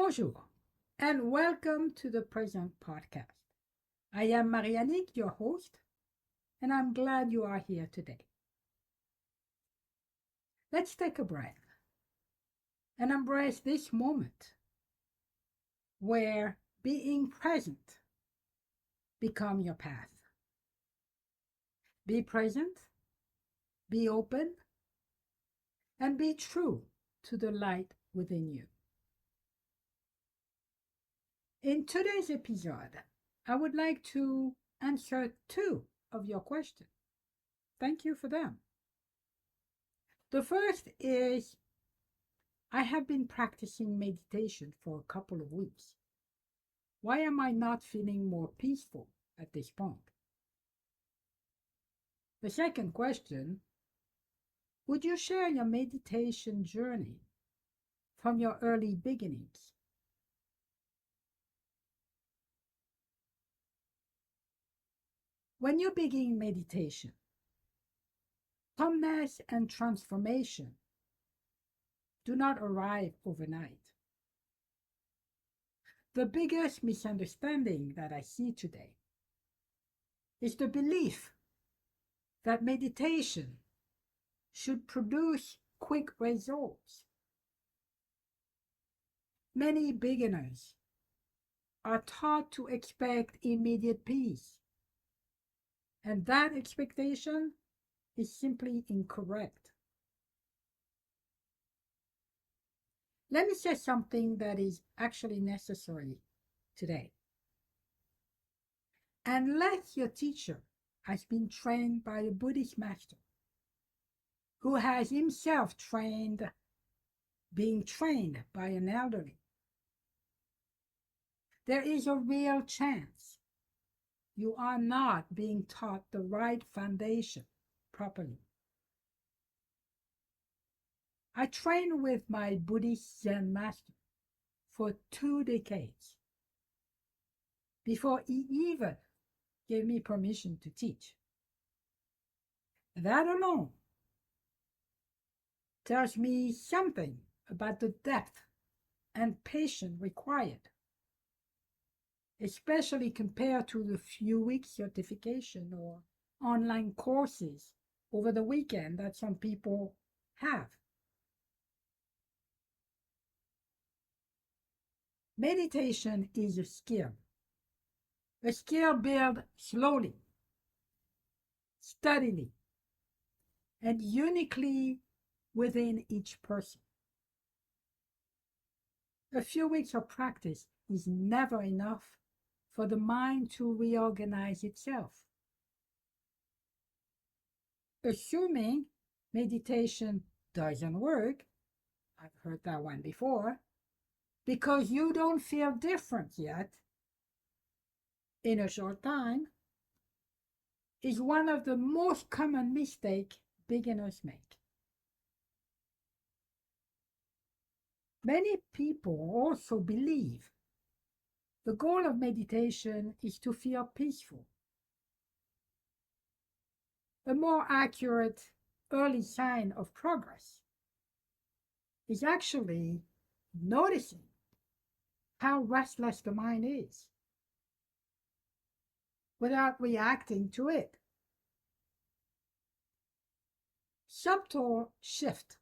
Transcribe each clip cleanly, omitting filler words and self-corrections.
Bonjour, and welcome to the Present Podcast. I am Marie-Annick, your host, and I'm glad you are here today. Let's take a breath and embrace this moment where being present become your path. Be present, be open, and be true to the light within you. In today's episode, I would like to answer two of your questions. Thank you for them. The first is I have been practicing meditation for a couple of weeks. Why am I not feeling more peaceful at this point? The second question, would you share your meditation journey from your early beginnings? When you begin meditation, calmness and transformation do not arrive overnight. The biggest misunderstanding that I see today is the belief that meditation should produce quick results. Many beginners are taught to expect immediate peace, and that expectation is simply incorrect. Let me say something that is actually necessary today. Unless your teacher has been trained by a Buddhist master who has himself being trained by an elderly, there is a real chance you are not being taught the right foundation properly. I trained with my Buddhist Zen master for 2 decades before he even gave me permission to teach. That alone tells me something about the depth and patience required, especially compared to the few weeks certification or online courses over the weekend that some people have. Meditation is a skill built slowly, steadily, and uniquely within each person. A few weeks of practice is never enough for the mind to reorganize itself. Assuming meditation doesn't work, I've heard that one before, because you don't feel different yet in a short time, is one of the most common mistakes beginners make. Many people also believe the goal of meditation is to feel peaceful. A more accurate early sign of progress is actually noticing how restless the mind is without reacting to it. Subtle shift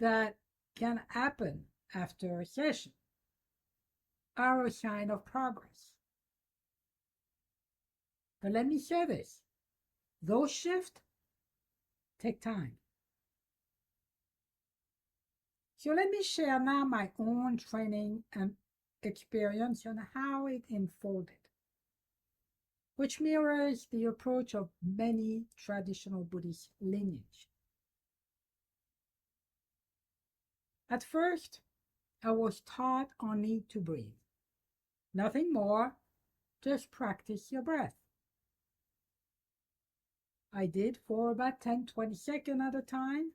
that can happen after a session are a sign of progress. But let me say this, those shifts take time. So let me share now my own training and experience and how it unfolded, which mirrors the approach of many traditional Buddhist lineage. At first, I was taught only to breathe. Nothing more, just practice your breath. I did for about 10-20 seconds at a time,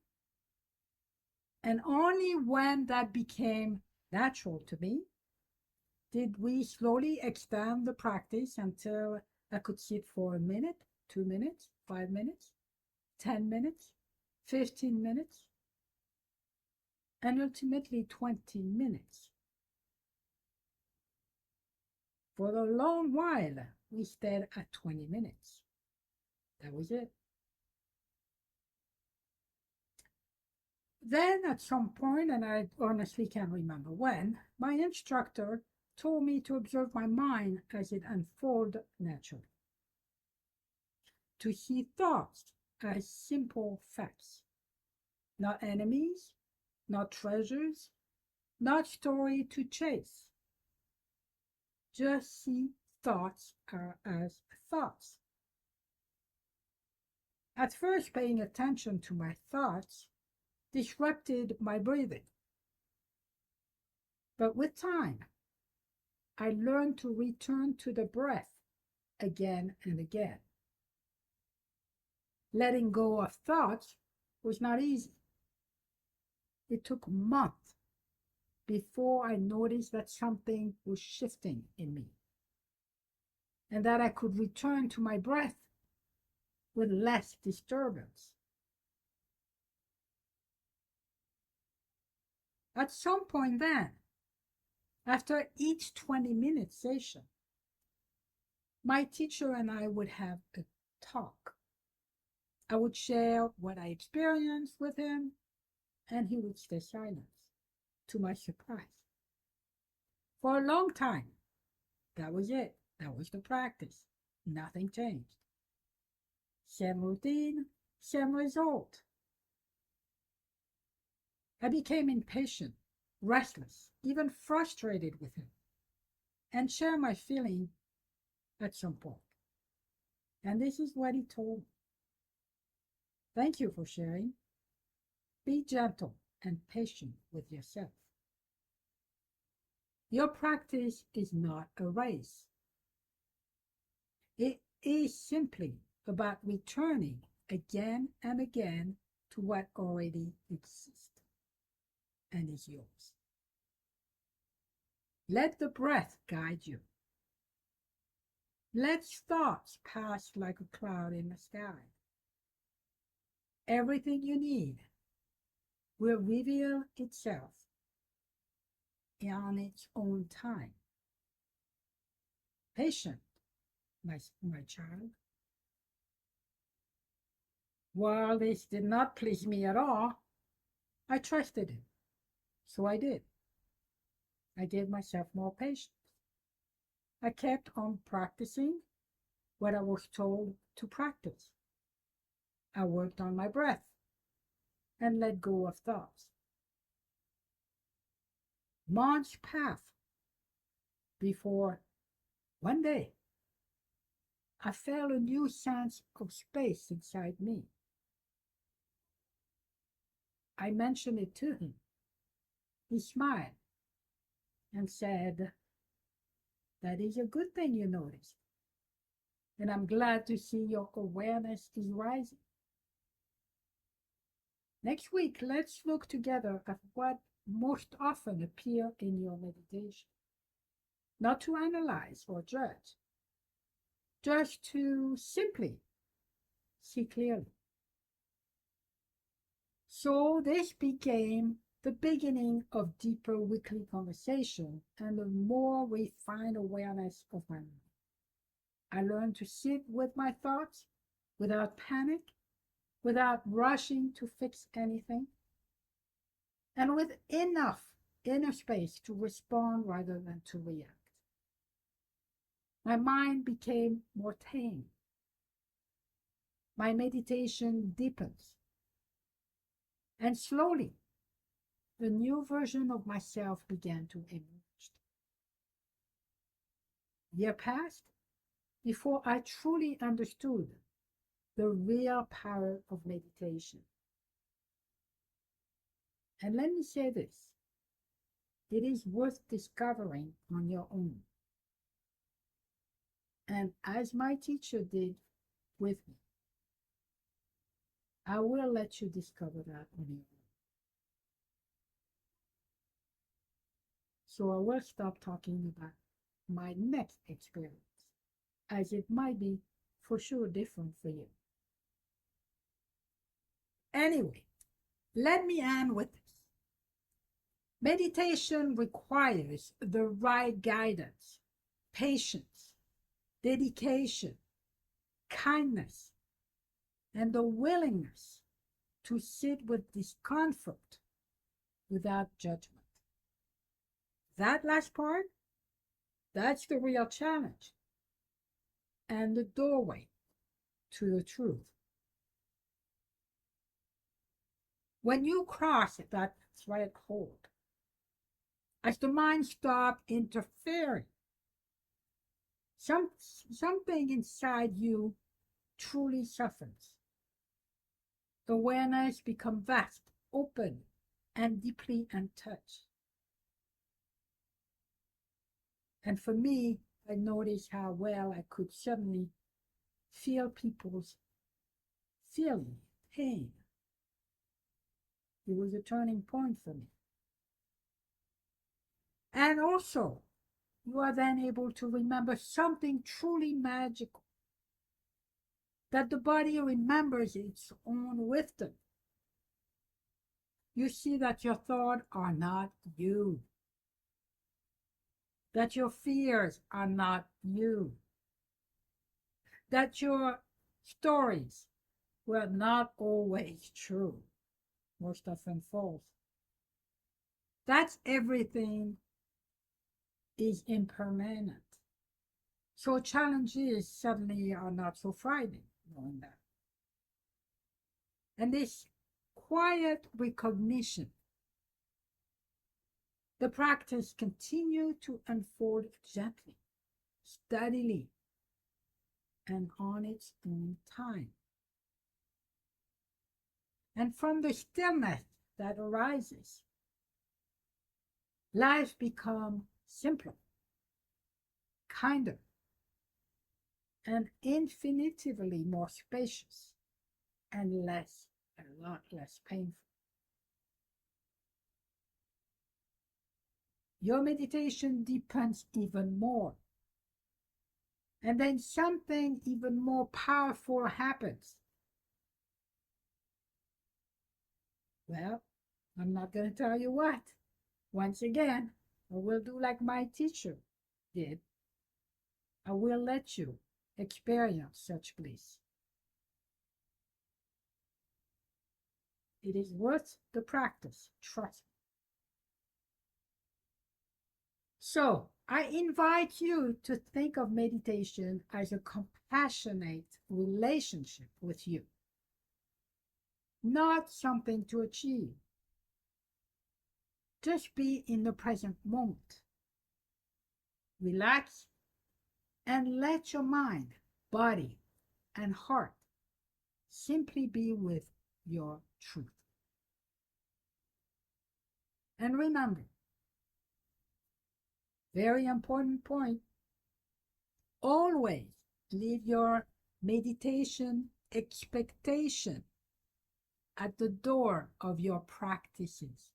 and only when that became natural to me did we slowly extend the practice until I could sit for a minute, 2 minutes, 5 minutes, 10 minutes, 15 minutes. and ultimately 20 minutes. For a long while, we stayed at 20 minutes. That was it. Then, at some point, and I honestly can't remember when, my instructor told me to observe my mind as it unfolded naturally, to see thoughts as simple facts, not enemies, not treasures, not story to chase. Just see thoughts as thoughts. At first, paying attention to my thoughts disrupted my breathing. But with time, I learned to return to the breath again and again. Letting go of thoughts was not easy. It took months before I noticed that something was shifting in me and that I could return to my breath with less disturbance. At some point then, after each 20-minute session, my teacher and I would have a talk. I would share what I experienced with him, and he would stay silent, to my surprise. For a long time, that was it. That was the practice. Nothing changed. Same routine, same result. I became impatient, restless, even frustrated with him, and shared my feeling at some point. And this is what he told me. Thank you for sharing. Be gentle and patient with yourself. Your practice is not a race. It is simply about returning again and again to what already exists and is yours. Let the breath guide you. Let thoughts pass like a cloud in the sky. Everything you need will reveal itself on its own time. Patient, my child. While this did not please me at all, I trusted him. So I did. I gave myself more patience. I kept on practicing what I was told to practice. I worked on my breath and let go of thoughts. Months passed before one day I felt a new sense of space inside me. I mentioned it to him. He smiled and said, "That is a good thing you noticed, and I'm glad to see your awareness is rising. Next week, let's look together at what most often appear in your meditation. Not to analyze or judge, just to simply see clearly." So this became the beginning of deeper weekly conversation and a more refined awareness of my mind. I learned to sit with my thoughts without panic, without rushing to fix anything, and with enough inner space to respond rather than to react. My mind became more tame. My meditation deepens. And slowly, the new version of myself began to emerge. Years passed before I truly understood the real power of meditation. And let me say this, it is worth discovering on your own. And as my teacher did with me, I will let you discover that on your own. So I will stop talking about my next experience, as it might be for sure different for you. Anyway, let me end with this. Meditation requires the right guidance, patience, dedication, kindness, and the willingness to sit with discomfort without judgment. That last part, that's the real challenge and the doorway to the truth. When you cross that threshold, as the mind stops interfering, something inside you truly softens. The awareness becomes vast, open, and deeply untouched. And for me, I noticed how well I could suddenly feel people's feeling, pain. It was a turning point for me. And also, you are then able to remember something truly magical, that the body remembers its own wisdom. You see that your thoughts are not you, that your fears are not you, that your stories were not always true, most often false. That everything is impermanent. So challenges suddenly are not so frightening, knowing that. And this quiet recognition, the practice continues to unfold gently, steadily, and on its own time. And from the stillness that arises, life becomes simpler, kinder, and infinitely more spacious and a lot less painful. Your meditation deepens even more. And then something even more powerful happens. Well, I'm not going to tell you what. Once again, I will do like my teacher did. I will let you experience such bliss. It is worth the practice, trust me. So, I invite you to think of meditation as a compassionate relationship with you, not something to achieve. Just be in the present moment. Relax and let your mind, body, and heart simply be with your truth. And remember, very important point, always leave your meditation expectation at the door of your practices.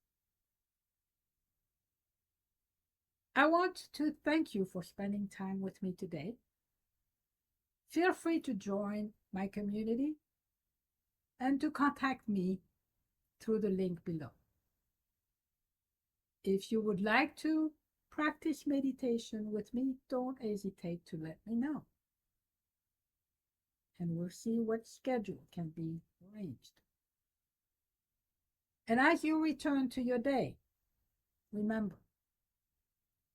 I want to thank you for spending time with me today. Feel free to join my community and to contact me through the link below. If you would like to practice meditation with me, don't hesitate to let me know. And we'll see what schedule can be arranged. And as you return to your day, remember,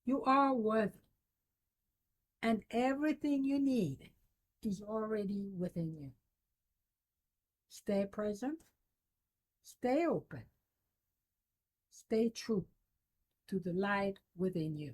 you are worthy, and everything you need is already within you. Stay present, stay open, stay true to the light within you.